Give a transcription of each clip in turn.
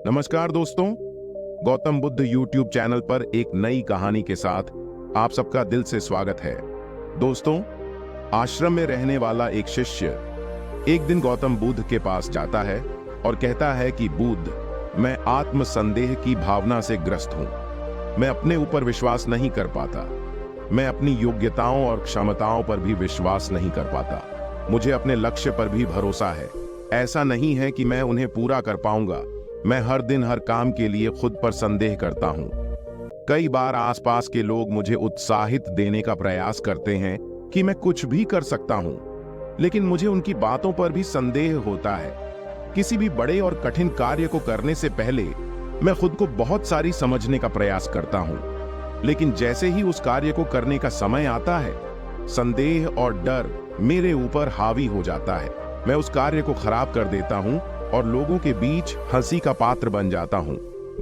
नमस्कार दोस्तों, Gautam Buddha YouTube channel पर एक नई कहानी के साथ आप सबका दिल से स्वागत है। दोस्तों, आश्रम में रहने वाला एक शिष्य एक दिन गौतम बुद्ध के पास जाता है और कहता है कि बुद्ध, मैं आत्म संदेह की भावना से ग्रस्त हूं। मैं अपने ऊपर विश्वास नहीं कर पाता। मैं अपनी योग्यताओं और क्षमताओं पर भी विश्वास नहीं कर पाता। मुझे अपने लक्ष्य पर भी भरोसा है। ऐसा नहीं है कि मैं उन्हें पूरा कर पाऊंगा। मैं हर दिन हर काम के लिए खुद पर संदेह करता हूं। कई बार आसपास के लोग मुझे उत्साहित देने का प्रयास करते हैं कि मैं कुछ भी कर सकता हूं, लेकिन मुझे उनकी बातों पर भी संदेह होता है। किसी भी बड़े और कठिन कार्य को करने से पहले मैं खुद को बहुत सारी समझने का प्रयास करता हूं, लेकिन जैसे ही उस कार्य को करने का समय आता है, संदेह और डर मेरे ऊपर हावी हो जाता है। मैं उस कार्य को खराब कर देता हूं और लोगों के बीच हंसी का पात्र बन जाता हूं।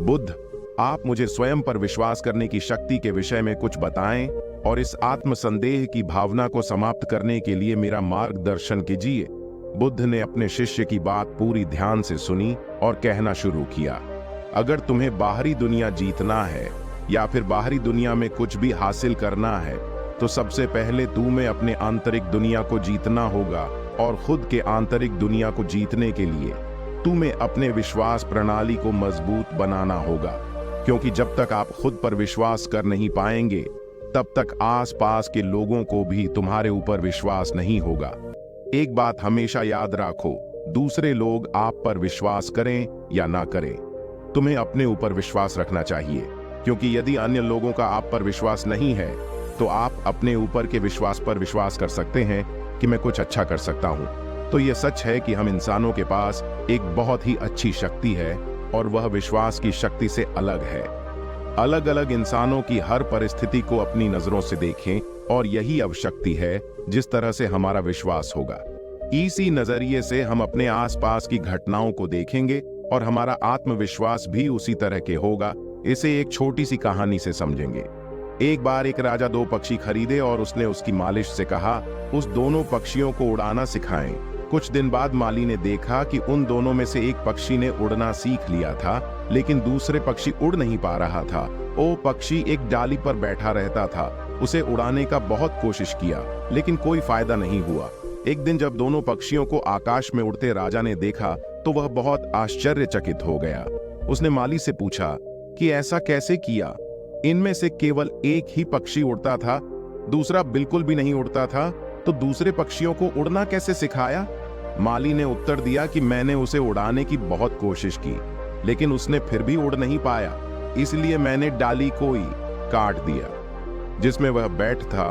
बुद्ध, आप मुझे स्वयं पर विश्वास करने की शक्ति के विषय में कुछ बताएं और इस आत्मसंदेह की भावना को समाप्त करने के लिए मेरा मार्गदर्शन कीजिए। बुद्ध ने अपने शिष्य की बात पूरी ध्यान से सुनी और कहना शुरू किया, अगर तुम्हें बाहरी दुनिया जीतना है या फिर बाहरी दुनिया में कुछ भी हासिल करना है, तो सबसे पहले तुम्हें अपने आंतरिक दुनिया को जीतना होगा, और खुद के आंतरिक दुनिया को जीतने के लिए तुम्हें अपने विश्वास प्रणाली को मजबूत बनाना होगा, क्योंकि जब तक आप खुद पर विश्वास कर नहीं पाएंगे, तब तक आसपास के लोगों को भी तुम्हारे ऊपर विश्वास नहीं होगा। एक बात हमेशा याद रखो, दूसरे लोग आप पर विश्वास करें या ना करें, तुम्हें अपने ऊपर विश्वास रखना चाहिए, क्योंकि यदि अन्य लोगों का आप पर विश्वास नहीं है, तो आप अपने ऊपर के विश्वास पर विश्वास कर सकते हैं कि मैं कुछ अच्छा कर सकता हूं। तो यह सच है कि हम इंसानों के पास एक बहुत ही अच्छी शक्ति है, और वह विश्वास की शक्ति से अलग है। अलग अलग इंसानों की हर परिस्थिति को अपनी नजरों से देखें, और यही अब शक्ति है जिस तरह से हमारा विश्वास होगा। इसी नजरिए से हम अपने आसपास की घटनाओं को देखेंगे और हमारा आत्मविश्वास भी उसी तरह के होगा। इसे एक छोटी सी कहानी से समझेंगे। एक बार एक राजा 2 पक्षी खरीदे और उसने उसकी मालिश से कहा, उस दोनों पक्षियों को उड़ाना सिखाएं। कुछ दिन बाद माली ने देखा कि उन दोनों में से एक पक्षी ने उड़ना सीख लिया था, लेकिन दूसरे पक्षी उड़ नहीं पा रहा था। वो पक्षी एक डाली पर बैठा रहता था। उसे उड़ाने का बहुत कोशिश किया, लेकिन कोई फायदा नहीं हुआ। एक दिन जब दोनों पक्षियों को आकाश में उड़ते राजा ने देखा, तो वह बहुत आश्चर्यचकित हो गया। उसने माली से पूछा कि ऐसा कैसे किया? इनमें से केवल एक ही पक्षी उड़ता था, दूसरा बिल्कुल भी नहीं उड़ता था, तो दूसरे पक्षियों को उड़ना कैसे सिखाया? माली ने उत्तर दिया कि मैंने उसे उड़ाने की बहुत कोशिश की, लेकिन उसने फिर भी उड़ नहीं पाया, इसलिए मैंने डाली को ही काट दिया जिसमें वह बैठ था।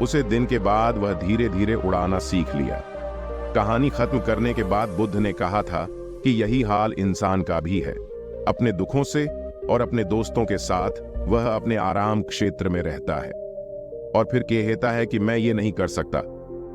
उसे दिन के बाद वह धीरे धीरे उड़ाना सीख लिया। कहानी खत्म करने के बाद बुद्ध ने कहा था कि यही हाल इंसान का भी है। अपने दुखों से और अपने दोस्तों के साथ वह अपने आराम क्षेत्र में रहता है और फिर कहता है कि मैं ये नहीं कर सकता।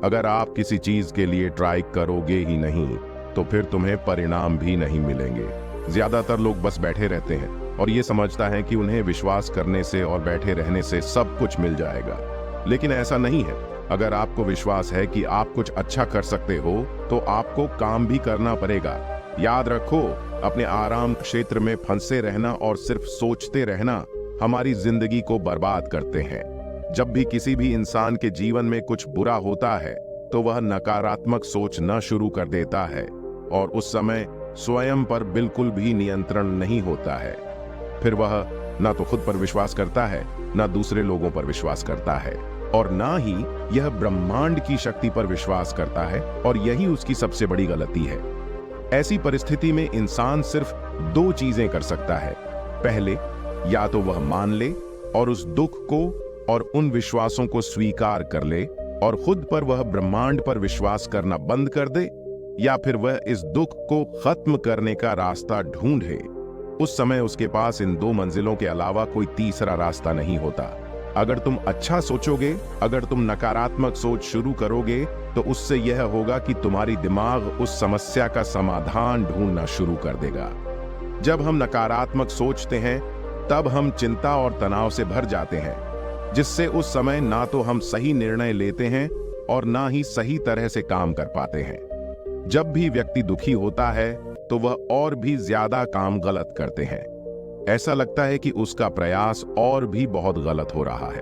अगर आप किसी चीज के लिए ट्राई करोगे ही नहीं, तो फिर तुम्हें परिणाम भी नहीं मिलेंगे। ज्यादातर लोग बस बैठे रहते हैं और ये समझता है कि उन्हें विश्वास करने से और बैठे रहने से सब कुछ मिल जाएगा, लेकिन ऐसा नहीं है। अगर आपको विश्वास है कि आप कुछ अच्छा कर सकते हो, तो आपको काम भी करना पड़ेगा। याद रखो, अपने आराम क्षेत्र में फंसे रहना और सिर्फ सोचते रहना हमारी जिंदगी को बर्बाद करते हैं। जब भी किसी भी इंसान के जीवन में कुछ बुरा होता है, तो वह नकारात्मक सोचना शुरू कर देता है, और उस समय स्वयं पर बिल्कुल भी नियंत्रण नहीं होता है। फिर वह ना तो खुद पर विश्वास करता है, ना दूसरे लोगों पर विश्वास करता है, और ना ही यह ब्रह्मांड की शक्ति पर विश्वास करता है, और यही उसकी सबसे बड़ी गलती है। ऐसी परिस्थिति में इंसान सिर्फ 2 चीजें कर सकता है। पहले, या तो वह मान ले और उस दुख को और उन विश्वासों को स्वीकार कर ले और खुद पर वह ब्रह्मांड पर विश्वास करना बंद कर दे, या फिर वह इस दुख को खत्म करने का रास्ता ढूंढे। उस समय उसके पास इन 2 मंजिलों के अलावा कोई तीसरा रास्ता नहीं होता। अगर तुम अच्छा सोचोगे, अगर तुम नकारात्मक सोच शुरू करोगे, तो उससे यह होगा कि तुम्हारी दिमाग उस समस्या का समाधान ढूंढना शुरू कर देगा। जब हम नकारात्मक सोचते हैं, तब हम चिंता और तनाव से भर जाते हैं, जिससे उस समय ना तो हम सही निर्णय लेते हैं और ना ही सही तरह से काम कर पाते हैं। जब भी व्यक्ति दुखी होता है, तो वह और भी ज्यादा काम गलत करते हैं। ऐसा लगता है कि उसका प्रयास और भी बहुत गलत हो रहा है।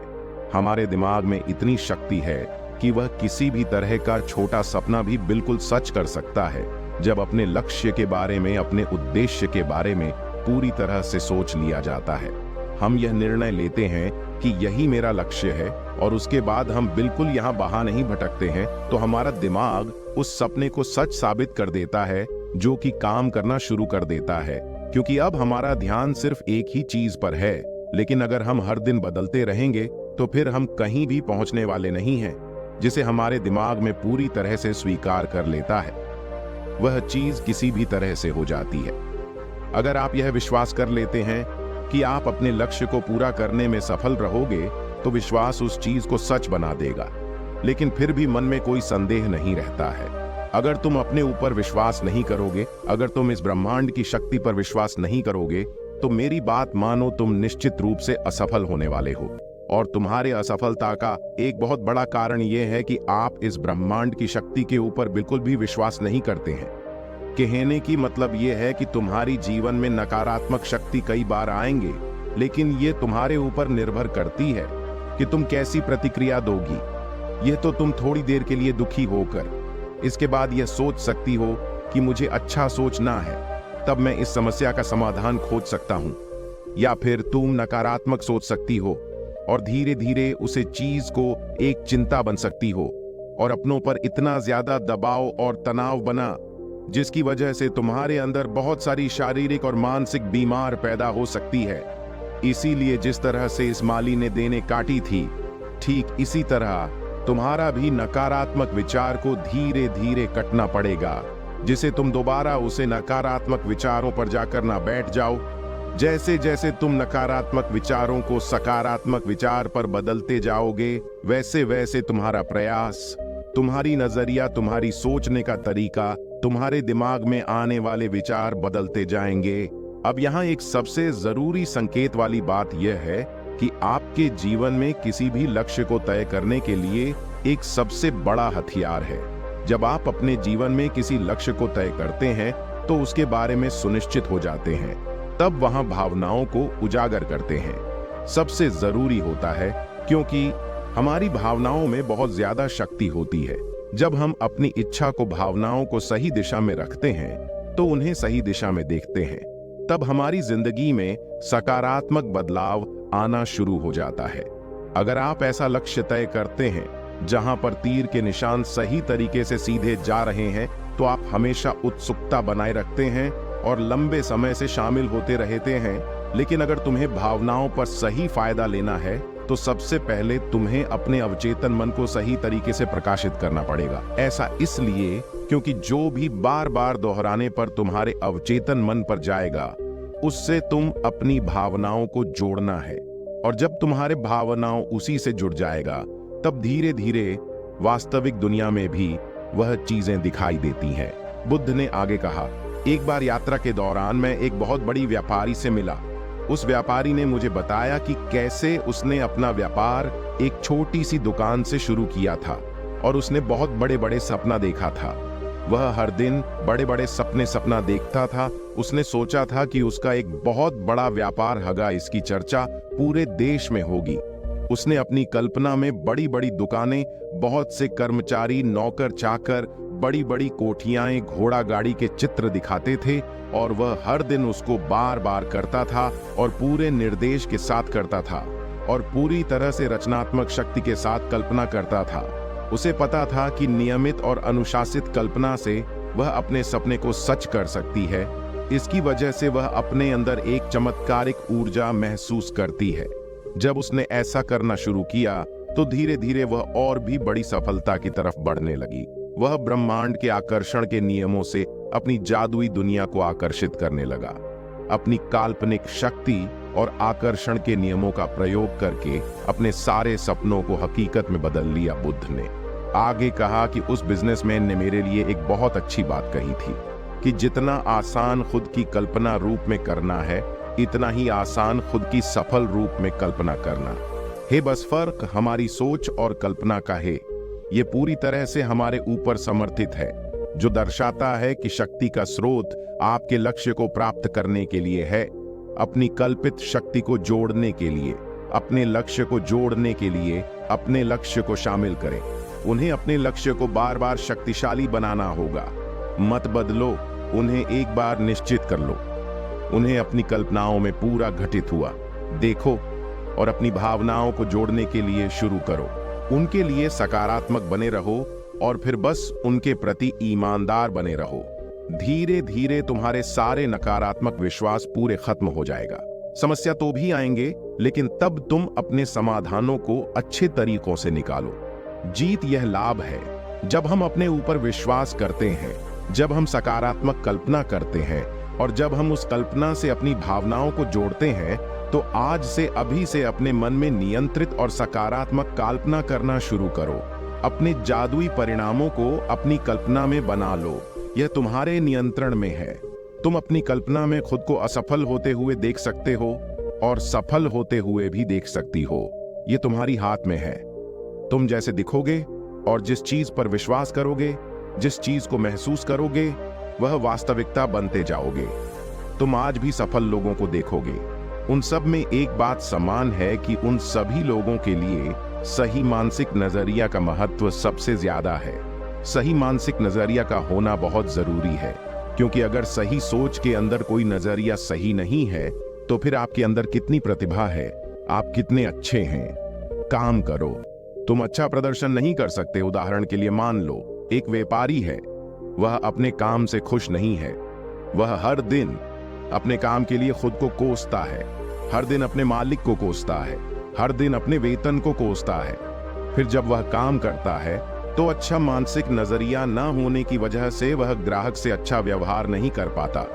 हमारे दिमाग में इतनी शक्ति है कि वह किसी भी तरह का छोटा सपना भी बिल्कुल सच कर सकता है, जब अपने लक्ष्य के बारे में, अपने उद्देश्य के बारे में पूरी तरह से सोच लिया जाता है। हम यह निर्णय लेते हैं कि यही मेरा लक्ष्य है और उसके बाद हम बिल्कुल यहाँ वहां नहीं भटकते हैं, तो हमारा दिमाग उस सपने को सच साबित कर देता है, जो कि काम करना शुरू कर देता है, क्योंकि अब हमारा ध्यान सिर्फ एक ही चीज पर है। लेकिन अगर हम हर दिन बदलते रहेंगे तो फिर हम कहीं भी पहुंचने वाले नहीं हैं, जिसे हमारे दिमाग में पूरी तरह से स्वीकार कर लेता है। वह चीज किसी भी तरह से हो जाती है। अगर आप यह विश्वास कर लेते हैं कि आप अपने लक्ष्य को पूरा करने में सफल रहोगे, तो विश्वास उस चीज को सच बना देगा। लेकिन फिर भी मन में कोई संदेह नहीं रहता है। अगर तुम अपने ऊपर विश्वास नहीं करोगे, अगर तुम इस ब्रह्मांड की शक्ति पर विश्वास नहीं करोगे, तो मेरी बात मानो, तुम निश्चित रूप से असफल होने वाले हो। और तुम्हारे असफलता का एक बहुत बड़ा कारण यह है कि आप इस ब्रह्मांड की शक्ति के ऊपर बिल्कुल भी विश्वास नहीं करते हैं। कहने की मतलब यह है कि तुम्हारी जीवन में नकारात्मक शक्ति कई बार आएंगे, लेकिन ये तुम्हारे ऊपर निर्भर करती है कि तुम कैसी प्रतिक्रिया दोगी। यह तो तुम थोड़ी देर के लिए दुखी होकर इसके बाद यह सोच सकती हो कि मुझे अच्छा सोचना है, तब मैं इस समस्या का समाधान खोज सकता हूं। या फिर तुम नकारात्मक सोच सकती हो और धीरे धीरे उसे चीज को एक चिंता बन सकती हो और अपनों पर इतना ज्यादा दबाव और तनाव बना, जिसकी वजह से तुम्हारे अंदर बहुत सारी शारीरिक और मानसिक बीमार पैदा हो सकती है। इसीलिए जिस तरह से इस माली ने देने काटी थी, ठीक इसी तरह तुम्हारा भी नकारात्मक विचार को धीरे धीरे कटना पड़ेगा, जिसे तुम दोबारा उसे नकारात्मक विचारों पर जाकर ना बैठ जाओ। जैसे जैसे तुम नकारात्मक विचारों को सकारात्मक विचार पर बदलते जाओगे, वैसे वैसे तुम्हारा प्रयास, तुम्हारी नजरिया, तुम्हारी सोचने का तरीका, तुम्हारे दिमाग में आने वाले विचार बदलते जाएंगे। अब यहाँ एक सबसे जरूरी संकेत वाली बात यह है कि आपके जीवन में किसी भी लक्ष्य को तय करने के लिए एक सबसे बड़ा हथियार है। जब आप अपने जीवन में किसी लक्ष्य को तय करते हैं तो उसके बारे में सुनिश्चित हो जाते हैं, तब वहां भावनाओं को उजागर करते हैं। सबसे जरूरी होता है, क्योंकि हमारी भावनाओं में बहुत ज्यादा शक्ति होती है। जब हम अपनी इच्छा को, भावनाओं को सही दिशा में रखते हैं तो उन्हें सही दिशा में देखते हैं, तब हमारी जिंदगी में सकारात्मक बदलाव आना शुरू हो जाता है। अगर आप ऐसा लक्ष्य तय करते हैं जहां पर तीर के निशान सही तरीके से सीधे जा रहे हैं, तो आप हमेशा उत्सुकता बनाए रखते हैं और लंबे समय से शामिल होते रहते हैं। लेकिन अगर तुम्हें भावनाओं पर सही फायदा लेना है, तो सबसे पहले तुम्हें अपने अवचेतन मन को सही तरीके से प्रकाशित करना पड़ेगा। ऐसा इसलिए क्योंकि जो भी बार बार दोहराने पर तुम्हारे अवचेतन मन पर जाएगा, उससे तुम अपनी भावनाओं को जोड़ना है। और जब तुम्हारे भावनाओं उसी से जुड़ जाएगा, तब धीरे धीरे वास्तविक दुनिया में भी वह चीजें दिखाई देती हैं। बुद्ध ने आगे कहा, एक बार यात्रा के दौरान मैं एक बहुत बड़ी व्यापारी से मिला। उस व्यापारी ने मुझे बताया कि कैसे उसने अपना व्यापार एक छोटी सी दुकान से शुरू किया था और उसने बहुत बड़े बड़े सपना देखा था। वह हर दिन बड़े बड़े सपना देखता था। उसने सोचा था कि उसका एक बहुत बड़ा व्यापार होगा, इसकी चर्चा पूरे देश में होगी। उसने अपनी कल्पना में बड़ी बड़ी दुकानें, बहुत से कर्मचारी, नौकर चाकर, बड़ी बड़ी कोठियां, घोड़ा गाड़ी के चित्र दिखाते थे और वह हर दिन उसको बार बार करता था और पूरे निर्देश के साथ करता था और पूरी तरह से रचनात्मक शक्ति के साथ कल्पना करता था। उसे पता था कि नियमित और अनुशासित कल्पना से वह अपने सपने को सच कर सकती है। इसकी वजह से वह अपने अंदर एक चमत्कारिक ऊर्जा महसूस करती है। जब उसने ऐसा करना शुरू किया तो धीरे धीरे वह और भी बड़ी सफलता की तरफ बढ़ने लगी। वह ब्रह्मांड के आकर्षण के नियमों से अपनी जादुई दुनिया को आकर्षित करने लगा। अपनी काल्पनिक शक्ति और आकर्षण के नियमों का प्रयोग करके अपने सारे सपनों को हकीकत में बदल लिया। बुद्ध ने आगे कहा कि उस बिजनेसमैन ने मेरे लिए एक बहुत अच्छी बात कही थी कि जितना आसान खुद की कल्पना रूप में करना है, इतना ही आसान खुद की सफल रूप में कल्पना करना है। बस फर्क हमारी सोच और कल्पना का है। ये पूरी तरह से हमारे ऊपर समर्थित है। जो दर्शाता है कि शक्ति का स्रोत आपके लक्ष्य को प्राप्त करने के लिए है। अपनी कल्पित शक्ति को जोड़ने के लिए, अपने लक्ष्य को जोड़ने के लिए अपने लक्ष्य को शामिल करें। उन्हें अपने लक्ष्य को बार बार शक्तिशाली बनाना होगा। मत बदलो, उन्हें एक बार निश्चित कर लो। उन्हें अपनी कल्पनाओं में पूरा घटित हुआ देखो और अपनी भावनाओं को जोड़ने के लिए शुरू करो। उनके लिए सकारात्मक बने रहो और फिर बस उनके प्रति ईमानदार बने रहो। धीरे धीरे तुम्हारे सारे नकारात्मक विश्वास पूरे खत्म हो जाएगा। समस्या तो भी आएंगे, लेकिन तब तुम अपने समाधानों को अच्छे तरीकों से निकालो। जीत यह लाभ है जब हम अपने ऊपर विश्वास करते हैं, जब हम सकारात्मक कल्पना करते हैं और जब हम उस कल्पना से अपनी भावनाओं को जोड़ते हैं। तो आज से अभी से अपने मन में नियंत्रित और सकारात्मक कल्पना करना शुरू करो। अपने जादुई परिणामों को अपनी कल्पना में बना लो। यह तुम्हारे नियंत्रण में है। तुम अपनी कल्पना में खुद को असफल होते हुए देख सकते हो और सफल होते हुए भी देख सकती हो। यह तुम्हारी हाथ में है। तुम जैसे दिखोगे और जिस चीज पर विश्वास करोगे, जिस चीज को महसूस करोगे, वह वास्तविकता बनते जाओगे। तुम आज भी सफल लोगों को देखोगे। उन सब में एक बात समान है कि उन सभी लोगों के लिए सही मानसिक नजरिया का महत्व सबसे ज्यादा है। सही मानसिक नजरिया का होना बहुत जरूरी है, क्योंकि अगर सही सोच के अंदर कोई नजरिया सही नहीं है तो फिर आपके अंदर कितनी प्रतिभा है, आप कितने अच्छे हैं। काम करो। तुम अच्छा प्रदर्शन नहीं कर सकते। उदाहरण के लिए मान लो एक व्यापारी है, वह अपने काम से खुश नहीं है। वह हर दिन अपने काम के लिए खुद को कोसता है, हर दिन अपने मालिक को कोसता है, हर दिन अपने वेतन को कोसता है। फिर जब वह काम करता है तो अच्छा मानसिक नजरिया न होने की वजह से वह ग्राहक से अच्छा व्यवहार नहीं कर पाता,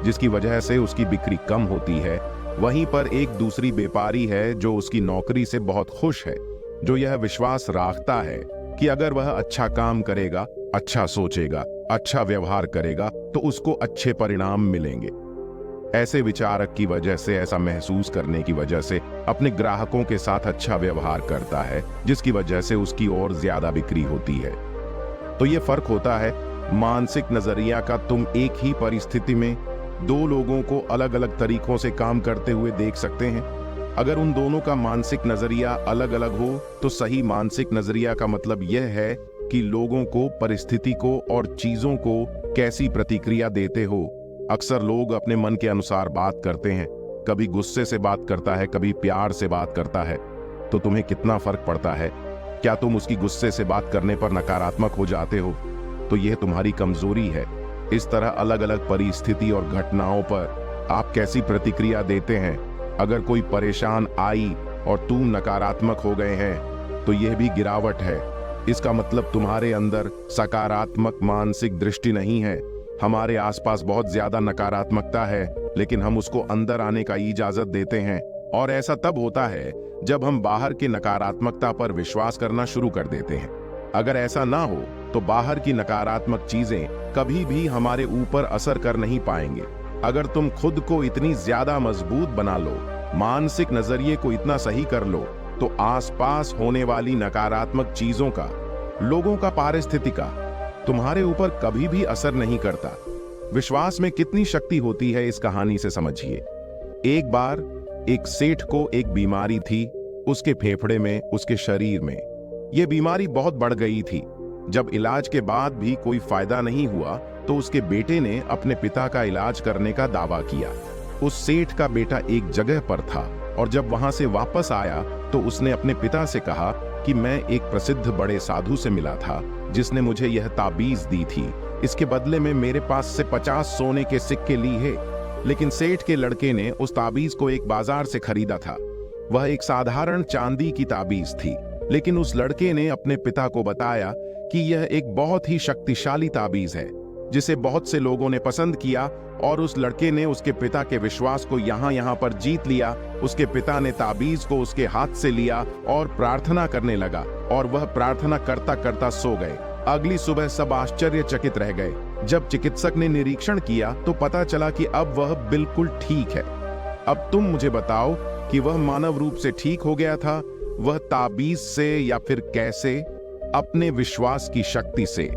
जिसकी वजह से उसकी बिक्री कम होती है। वहीं पर एक दूसरी व्यापारी है जो उसकी नौकरी से बहुत खुश है, जो यह विश्वास रखता है कि अगर वह अच्छा काम करेगा, अच्छा सोचेगा, अच्छा व्यवहार करेगा तो उसको अच्छे परिणाम मिलेंगे। ऐसे विचारक की वजह से, ऐसा महसूस करने की वजह से अपने ग्राहकों के साथ अच्छा व्यवहार करता है, जिसकी वजह से उसकी और ज्यादा बिक्री होती है। तो ये फर्क होता है मानसिक नजरिया का। तुम एक ही परिस्थिति में दो लोगों को अलग अलग तरीकों से काम करते हुए देख सकते हैं। अगर उन दोनों का मानसिक नजरिया अलग अलग हो तो सही मानसिक नजरिया का मतलब यह है कि लोगों को, परिस्थिति को और चीजों को कैसी प्रतिक्रिया देते हो। अक्सर लोग अपने मन के अनुसार बात करते हैं। कभी गुस्से से बात करता है, कभी प्यार से बात करता है। तो तुम्हें कितना फर्क पड़ता है? क्या तुम उसकी गुस्से से बात करने पर नकारात्मक हो जाते हो? तो यह तुम्हारी कमजोरी है। इस तरह अलग अलग परिस्थिति और घटनाओं पर आप कैसी प्रतिक्रिया देते हैं। अगर कोई परेशान आई और तुम नकारात्मक हो गए हैं तो यह भी गिरावट है। इसका मतलब तुम्हारे अंदर सकारात्मक मानसिक दृष्टि नहीं है। हमारे आसपास बहुत ज्यादा नकारात्मकता है, लेकिन हम उसको अंदर आने का इजाजत देते हैं। और ऐसा तब होता है जब हम बाहर की नकारात्मकता पर विश्वास करना शुरू कर देते हैं। अगर ऐसा ना हो तो बाहर की नकारात्मक चीजें कभी भी हमारे ऊपर असर कर नहीं पाएंगे। अगर तुम खुद को इतनी ज्यादा मजबूत बना लो, मानसिक नजरिए को इतना सही कर लो, तो आसपास होने वाली नकारात्मक चीजों का, लोगों का, पारिस्थिति का तुम्हारे ऊपर कभी भी असर नहीं करता। विश्वास में कितनी शक्ति होती है इस कहानी से समझिए। एक बार एक सेठ को एक बीमारी थी, उसके फेफड़े में, उसके शरीर में। यह बीमारी बहुत बढ़ गई थी। जब इलाज के बाद भी कोई फायदा नहीं हुआ तो उसके बेटे ने अपने पिता का इलाज करने का दावा किया। उस सेठ का बेटा एक जगह पर था और जब वहां से वापस आया तो उसने अपने पिता से कहा कि मैं एक प्रसिद्ध बड़े साधु से मिला था जिसने मुझे यह ताबीज दी थी। इसके बदले में मेरे पास से 50 सोने के सिक्के लिए। लेकिन सेठ के लड़के ने उस ताबीज को एक बाजार से खरीदा था। वह एक साधारण चांदी की ताबीज थी, लेकिन उस लड़के ने अपने पिता को बताया कि यह एक बहुत ही शक्तिशाली ताबीज है जिसे बहुत से लोगों ने पसंद किया और उस लड़के ने उसके पिता के विश्वास को यहाँ पर जीत लिया। उसके पिता ने ताबीज को उसके हाथ से लिया और प्रार्थना करने लगा और वह प्रार्थना करता करता सो गए। अगली सुबह सब आश्चर्यचकित रह गए। जब चिकित्सक ने निरीक्षण किया तो पता चला कि अब वह बिल्कुल ठीक है। अब तुम मुझे बताओ कि वह मानव रूप से ठीक हो गया था, वह ताबीज से या फिर कैसे? अपने विश्वास की शक्ति से।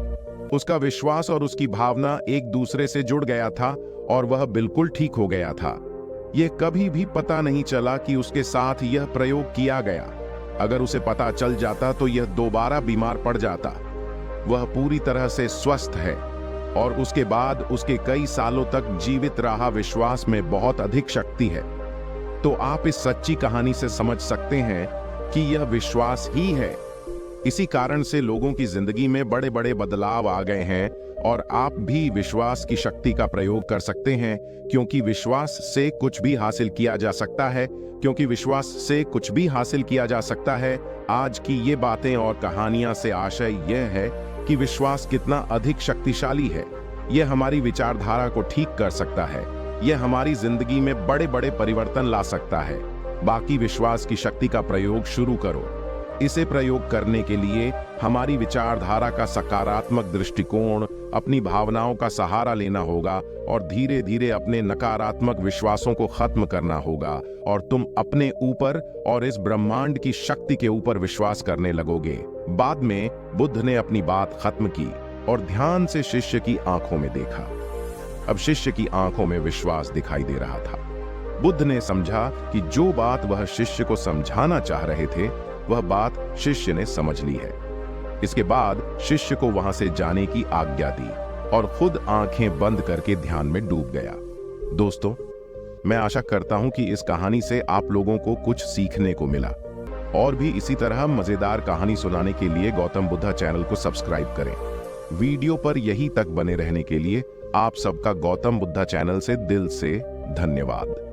उसका विश्वास और उसकी भावना एक दूसरे से जुड़ गया था और वह बिल्कुल ठीक हो गया था। यह कभी भी पता नहीं चला कि उसके साथ यह प्रयोग किया गया। अगर उसे पता चल जाता तो यह दोबारा बीमार पड़ जाता। वह पूरी तरह से स्वस्थ है और उसके बाद उसके कई सालों तक जीवित रहा विश्वास में बहुत अधिक शक्ति है। तो आप इस सच्ची कहानी से समझ सकते हैं कि यह विश्वास ही है। इसी कारण से लोगों की जिंदगी में बड़े बड़े बदलाव आ गए हैं और आप भी विश्वास की शक्ति का प्रयोग कर सकते हैं, क्योंकि विश्वास से कुछ भी हासिल किया जा सकता है। आज की ये बातें और कहानियां से आशय यह है कि विश्वास कितना अधिक शक्तिशाली है। यह हमारी विचारधारा को ठीक कर सकता है। यह हमारी जिंदगी में बड़े बड़े परिवर्तन ला सकता है। बाकी विश्वास की शक्ति का प्रयोग शुरू करो। इसे प्रयोग करने के लिए हमारी विचारधारा का सकारात्मक दृष्टिकोण, अपनी भावनाओं का सहारा लेना होगा और धीरे धीरे अपने नकारात्मक विश्वासों को खत्म करना होगा और तुम अपने ऊपर और इस ब्रह्मांड की शक्ति के ऊपर विश्वास करने लगोगे। बाद में बुद्ध ने अपनी बात खत्म की और ध्यान से शिष्य की आंखों में देखा। अब शिष्य की आंखों में विश्वास दिखाई दे रहा था। बुद्ध ने समझा कि जो बात वह शिष्य को समझाना चाह रहे थे वह बात शिष्य ने समझ ली है। इसके बाद शिष्य को वहां से जाने की आज्ञा दी और खुद आंखें बंद करके ध्यान में डूब गया। दोस्तों, मैं आशा करता हूं कि इस कहानी से आप लोगों को कुछ सीखने को मिला। और भी इसी तरह मजेदार कहानी सुनाने के लिए गौतम बुद्धा चैनल को सब्सक्राइब करें। वीडियो पर यहीं तक बने रहने के लिए आप सबका गौतम बुद्धा चैनल से दिल से धन्यवाद।